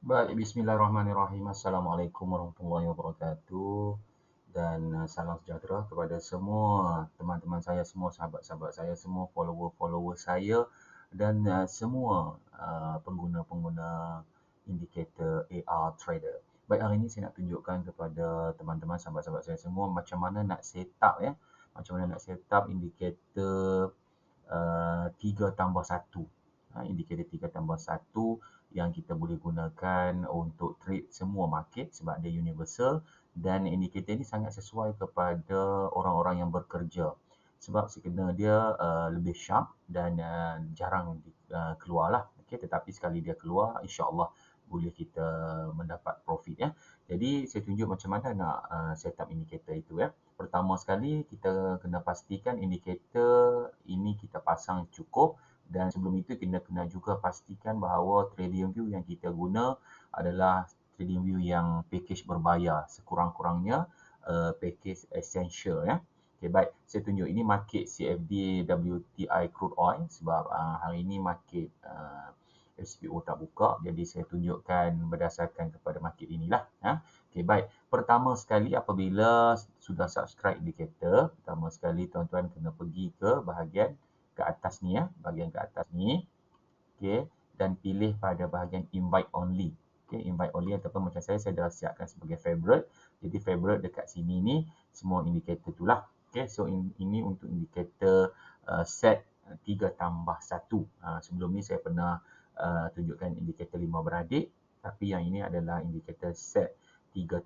Baik, bismillahirrahmanirrahim. Assalamualaikum warahmatullahi wabarakatuh. Dan salam sejahtera kepada semua teman-teman saya semua, sahabat-sahabat saya semua, follower-follower saya dan semua pengguna-pengguna indikator AR trader. Baik, hari ini saya nak tunjukkan kepada teman-teman, sahabat-sahabat saya semua macam mana nak set up macam mana nak set up indikator 3+1. Indikator 3+1 yang kita boleh gunakan untuk trade semua market sebab dia universal, dan indikator ini sangat sesuai kepada orang-orang yang bekerja sebab sekena dia lebih sharp dan jarang keluarlah. Okey, tetapi sekali dia keluar, insya-Allah boleh kita mendapat profit ya. Jadi saya tunjuk macam mana nak set up indikator itu ya. Pertama sekali kita kena pastikan indikator ini kita pasang cukup, dan sebelum itu kita kena juga pastikan bahawa TradingView yang kita guna adalah TradingView yang package berbayar, sekurang-kurangnya package essential ya. Okay, baik, saya tunjuk ini market CFD WTI crude oil sebab hari ini market SPO tak buka, jadi saya tunjukkan berdasarkan kepada market inilah ya. Okey, baik. Pertama sekali apabila sudah subscribe indikator, pertama sekali tuan-tuan kena pergi ke bahagian ke atas ni ya, bahagian ke atas ni. Okey, dan pilih pada bahagian invite only. Okey, invite only ataupun macam saya dah siapkan sebagai favorite. Jadi favorite dekat sini ni semua indikator itulah. Okey, so ini untuk indikator set 3+1. Sebelum ni saya pernah tunjukkan indikator 5 beradik, tapi yang ini adalah indikator set 3+1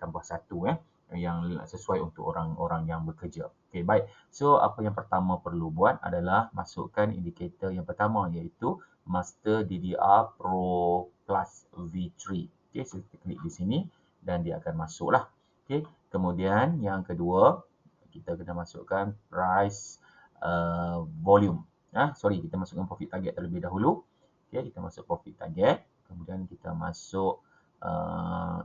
yang sesuai untuk orang-orang yang bekerja. Okey, baik. So apa yang pertama perlu buat adalah masukkan indikator yang pertama, iaitu Master DDR Pro Plus V3. Okey, so kita klik di sini dan dia akan masuklah. Okey, kemudian yang kedua kita kena masukkan price volume. Sorry, kita masukkan profit target terlebih dahulu. Okey, kita masuk profit target, kemudian kita masuk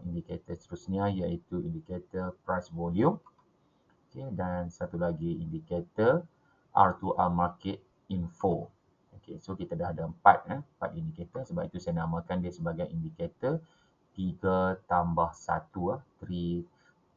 indikator seterusnya iaitu indikator price volume. Okey, dan satu lagi indikator R2R market info. Okey, so kita dah ada 4 indikator, sebab itu saya namakan dia sebagai indikator 3+1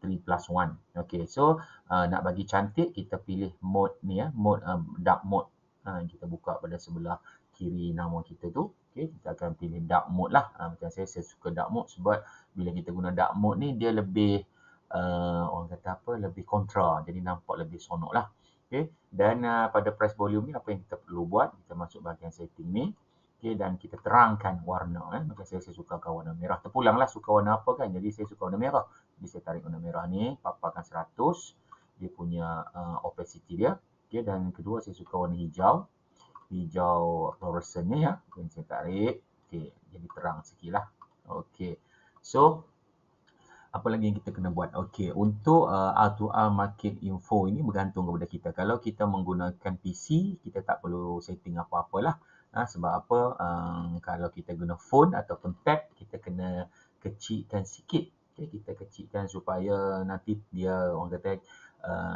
3+1. Okey, so nak bagi cantik kita pilih mode ni mode dark mode. Kita buka pada sebelah kiri nama kita tu. Okey, kita akan pilih dark mode lah. Macam saya suka dark mode sebab bila kita guna dark mode ni dia lebih orang kata apa, lebih kontra, jadi nampak lebih sonok lah. Okey, dan pada price volume ni apa yang kita perlu buat, kita masuk bahagian setting ni. Okey, dan kita terangkan warna macam saya suka warna merah. Terpulanglah suka warna apa kan, jadi saya suka warna merah. Jadi saya tarik warna merah ni, paparkan 100 dia punya opacity dia. Okey, dan kedua saya suka warna hijau, hijau fluorescent ni ya. Dan saya tarik, okey, jadi terang sikit lah. Okey, so apa lagi yang kita kena buat? Okey, untuk R2R market info ini bergantung kepada kita. Kalau kita menggunakan PC, kita tak perlu setting apa-apalah. Sebab apa? Kalau kita guna phone ataupun tab, kita kena kecilkan sikit. Okay, kita kecilkan supaya nanti dia orang kata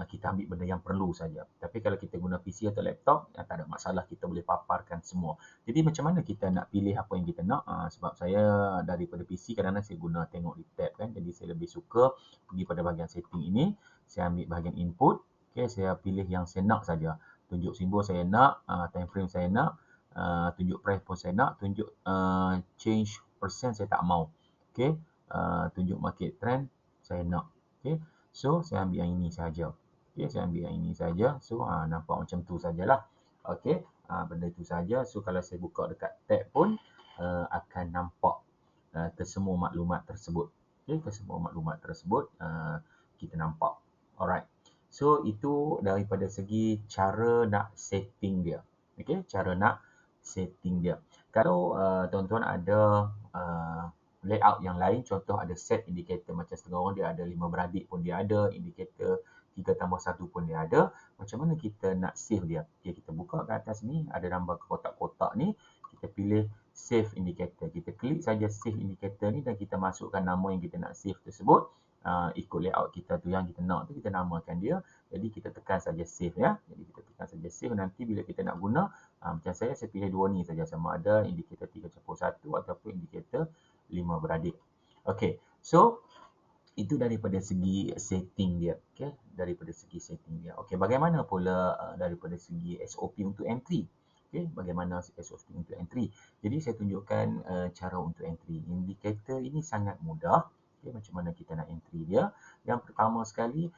kita ambil benda yang perlu saja. Tapi kalau kita guna PC atau laptop, tak ada masalah, kita boleh paparkan semua. Jadi macam mana kita nak pilih apa yang kita nak? Sebab saya daripada PC kadang-kadang saya guna tengok di tab kan. Jadi saya lebih suka pergi pada bahagian setting ini. Saya ambil bahagian input. Okay, saya pilih yang saya nak saja. Tunjuk simbol saya nak, time frame saya nak, tunjuk price pun saya nak, tunjuk change percent saya tak mau. Okay, tunjuk market trend saya nak. Okay, so saya ambil yang ini saja. Okay, saya ambil yang ini saja. So nampak macam tu sajalah. Okay, benda itu saja. So kalau saya buka dekat tab pun akan nampak kesemua maklumat tersebut. Okay, kesemua maklumat tersebut kita nampak. Alright. So itu daripada segi cara nak setting dia. Okay, cara nak setting dia. Kalau tuan-tuan ada layout yang lain, contoh ada set indikator macam setengah orang dia ada 5 beradik pun dia ada, indikator 3+1 pun dia ada. Macam mana kita nak save dia? Okay, kita buka ke atas ni, ada gambar kotak-kotak ni, kita pilih save indicator. Kita klik saja save indicator ni dan kita masukkan nama yang kita nak save tersebut. Ikut layout kita tu yang kita nak tu, kita namakan dia. Jadi kita tekan saja save ya. Jadi kita tekan saja save, nanti bila kita nak guna, Macam saya pilih dua ni saja, sama ada indikator 3.1 ataupun indikator 5 beradik. Okey, so itu daripada segi setting dia. Okey, daripada segi setting dia. Okey, bagaimana pula daripada segi SOP untuk entry? Okey, bagaimana SOP untuk entry? Jadi saya tunjukkan cara untuk entry. Indikator ini sangat mudah. Okey, macam mana kita nak entry dia? Yang pertama sekali,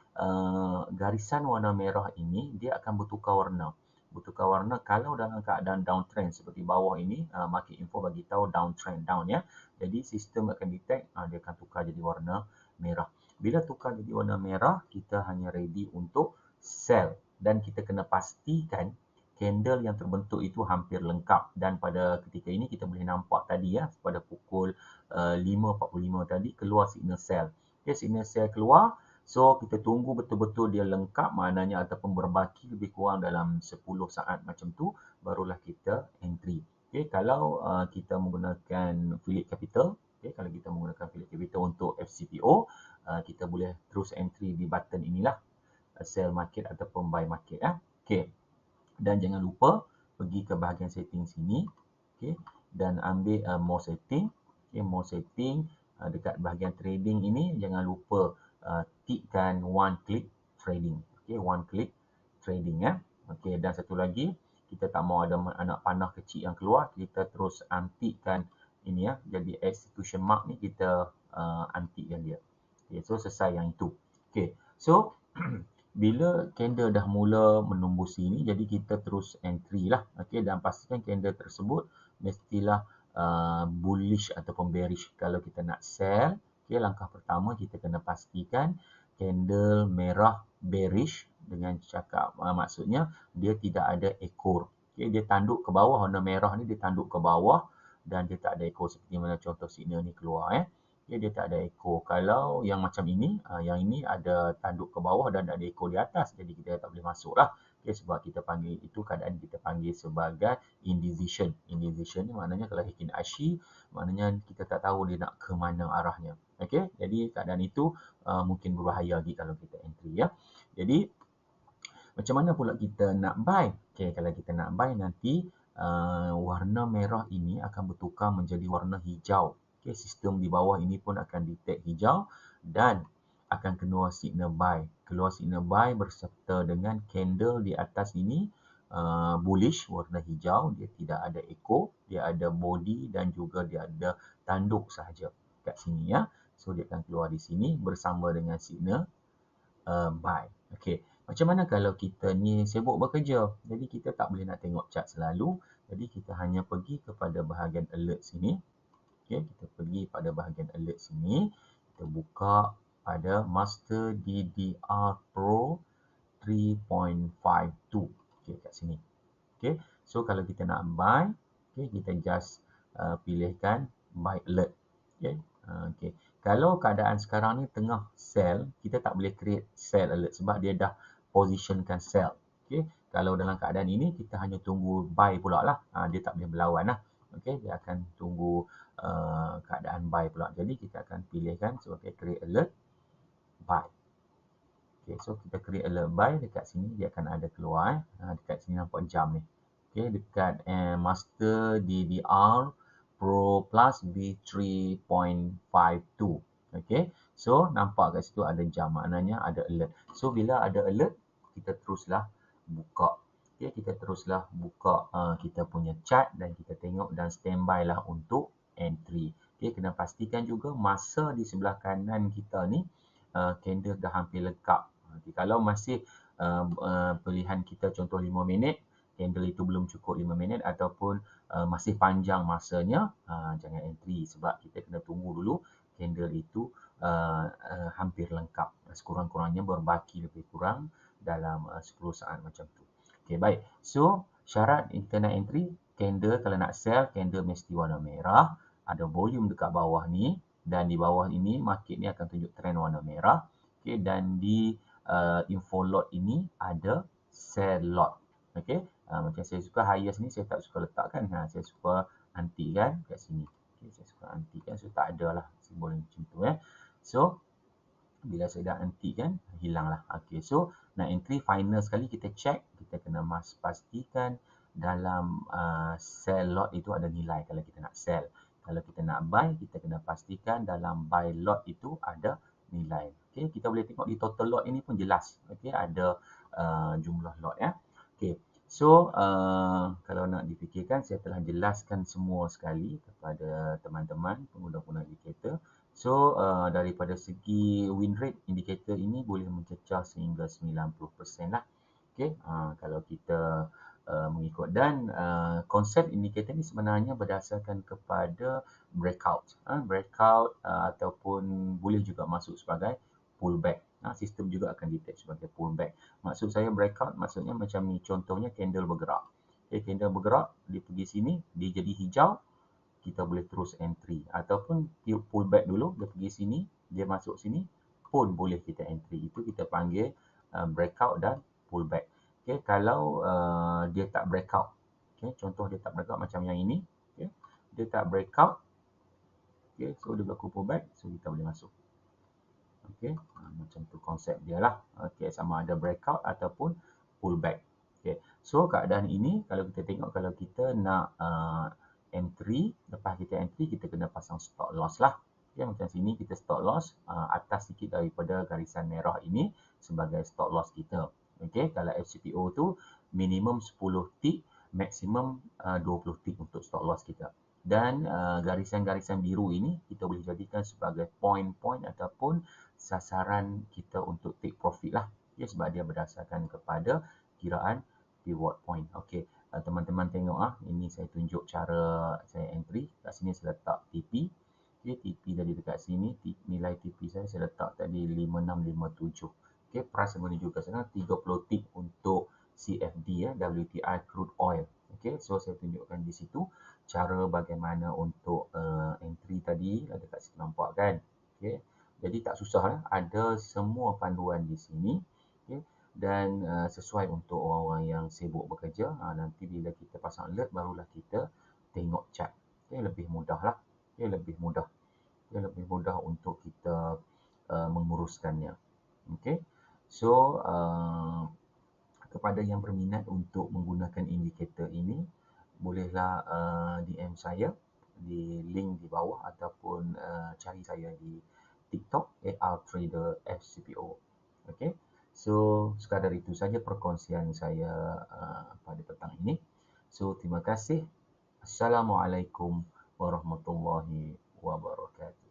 garisan warna merah ini dia akan bertukar warna. Bertukar warna kalau dalam keadaan downtrend seperti bawah ini, market info bagi tahu downtrend, down ya. Jadi sistem akan detect, dia akan tukar jadi warna merah. Bila tukar jadi warna merah, kita hanya ready untuk sell dan kita kena pastikan candle yang terbentuk itu hampir lengkap, dan pada ketika ini kita boleh nampak tadi ya, pada pukul 5.45 tadi keluar signal sell. Okay, signal sell keluar, so kita tunggu betul-betul dia lengkap, maknanya ataupun berbaki lebih kurang dalam 10 saat macam tu, barulah kita entry. Okay, kalau kita menggunakan Phillip Capital, okay, kalau kita menggunakan Phillip Capital untuk FCPO, kita boleh terus entry di button inilah, sell market ataupun buy market ya. Okay. Dan jangan lupa pergi ke bahagian setting sini, okay, dan ambil more setting. Okay, more setting dekat bahagian trading ini, jangan lupa tikkan one click trading. Okay, one click trading ya. Okay, dan satu lagi, kita tak mau ada anak panah kecil yang keluar, kita terus tikkan ini ya, jadi execution mark ni kita antikkan dia. Okay, so selesai yang itu. Okay, so bila candle dah mula menembus sini, jadi kita terus entry lah. Okay, dan pastikan candle tersebut mestilah bullish ataupun bearish. Kalau kita nak sell, okay, langkah pertama kita kena pastikan candle merah bearish, dengan cakap maksudnya dia tidak ada ekor. Okay, dia tanduk ke bawah, warna merah ni dia tanduk ke bawah dan dia tak ada ekor seperti mana contoh signal ni keluar. Okay, dia tak ada ekor. Kalau yang macam ini, yang ini ada tanduk ke bawah dan ada ekor di atas, jadi kita tak boleh masuk lah. Okay, sebab kita panggil itu, keadaan kita panggil sebagai indecision. Indecision ni maknanya kalau Heikin Ashi, maknanya kita tak tahu dia nak ke mana arahnya. Okay, jadi keadaan itu mungkin berbahaya lagi kalau kita entry ya. Jadi macam mana pula kita nak buy? Okay, kalau kita nak buy nanti warna merah ini akan bertukar menjadi warna hijau. Okay, sistem di bawah ini pun akan detect hijau dan akan keluar signal buy. Keluar signal buy berserta dengan candle di atas ini bullish, warna hijau, dia tidak ada ekor, dia ada body dan juga dia ada tanduk sahaja kat sini ya. So dia akan keluar di sini bersama dengan signal buy. Okay. Macam mana kalau kita ni sibuk bekerja? Jadi kita tak boleh nak tengok chart selalu. Jadi kita hanya pergi kepada bahagian alert sini. Okay, kita pergi pada bahagian alert sini. Kita buka pada Master DDR Pro 3.52. Okay, kat sini. Okay, so kalau kita nak buy, okay, kita just pilihkan buy alert. Okay, okay. Kalau keadaan sekarang ni tengah sell, kita tak boleh create sell alert sebab dia dah positionkan sell. Okay, kalau dalam keadaan ini kita hanya tunggu buy pula lah. Dia tak boleh berlawan lah. Okay, dia akan tunggu keadaan buy pula. Jadi kita akan pilihkan sebagai create alert buy. Okay, so kita create alert buy, dekat sini dia akan ada keluar. Dekat sini nampak jam ni. Okay, dekat Master DDR Pro Plus B3.52. Okay, so nampak kat situ ada jam, maknanya ada alert. So bila ada alert, kita teruslah buka. Okay, kita teruslah buka kita punya chart dan kita tengok dan standby lah untuk entry. Okay, kena pastikan juga masa di sebelah kanan kita ni candle dah hampir lengkap. Okay, kalau masih pilihan kita contoh 5 minit, candle itu belum cukup 5 minit ataupun masih panjang masanya, jangan entry sebab kita kena tunggu dulu candle itu hampir lengkap. Sekurang-kurangnya berbaki lebih kurang dalam 10 saat macam tu. Okay, baik. So, syarat kita nak entry, candle kalau nak sell, candle mesti warna merah, ada volume dekat bawah ni dan di bawah ini market ni akan tunjuk trend warna merah. Okay, dan di info lot ini ada sell lot. Okay, macam saya suka highest ni saya tak suka letakkan, saya suka antikan kat sini. Okay, saya suka antikan, so tak ada lah simbol macam tu So bila saya dah antikan, hilanglah. Okay, so nak entry final sekali kita check, kita kena pastikan dalam sell lot itu ada nilai kalau kita nak sell. Kalau kita nak buy, kita kena pastikan dalam buy lot itu ada nilai. Okey, kita boleh tengok di total lot ini pun jelas. Okey, ada jumlah lot ya. Okey. So, kalau nak difikirkan, saya telah jelaskan semua sekali kepada teman-teman pengguna-pengguna indikator. So, daripada segi win rate, indikator ini boleh mencecah sehingga 90% lah. Okey, kalau kita mengikut. Dan konsep indikator ini sebenarnya berdasarkan kepada breakout. Breakout ataupun boleh juga masuk sebagai pullback. Sistem juga akan detect sebagai pullback. Maksud saya breakout maksudnya macam ni, contohnya candle bergerak. Okay, candle bergerak, dia pergi sini, dia jadi hijau, kita boleh terus entry. Ataupun pullback dulu, dia pergi sini, dia masuk sini, pun boleh kita entry. Itu kita panggil breakout dan pullback. Okay, kalau dia tak breakout, okay, contoh dia tak breakout macam yang ini, okay, dia tak breakout, okay, so dia berlaku pullback, so kita boleh masuk. Okay, macam tu konsep dia lah. Okay, sama ada breakout ataupun pullback. Okay, so keadaan ini kalau kita tengok, kalau kita nak entry, lepas kita entry kita kena pasang stop loss lah. Okay, macam sini kita stop loss atas sikit daripada garisan merah ini sebagai stop loss kita. Okay, kalau FCPO tu minimum 10 tick, maksimum 20 tick untuk stop loss kita. Dan garisan-garisan biru ini kita boleh jadikan sebagai point-point ataupun sasaran kita untuk take profit lah. Okay, sebab dia berdasarkan kepada kiraan pivot point. Okey, teman-teman tengok ini saya tunjuk cara saya entry. Kat sini saya letak TP. Okey, TP tadi dekat sini, nilai TP saya letak tadi 5657. Okey, price menuju ke sana 30 tick untuk CFD WTI crude oil. Okey, so saya tunjukkan di situ cara bagaimana untuk entry tadi, ada kat situ nampak kan. Okey, jadi tak susah lah, ada semua panduan di sini. Okay. Dan sesuai untuk orang-orang yang sibuk bekerja. Nanti bila kita pasang alert, barulah kita tengok chart. Okay, lebih mudah lah. Okay, lebih mudah. Okay, lebih mudah untuk kita menguruskannya. Okay. So, kepada yang berminat untuk menggunakan indikator ini, bolehlah DM saya di link di bawah ataupun cari saya di TikTok @trader FCPO. Okey. So, sekadar itu saja perkongsian saya pada petang ini. So, terima kasih. Assalamualaikum warahmatullahi wabarakatuh.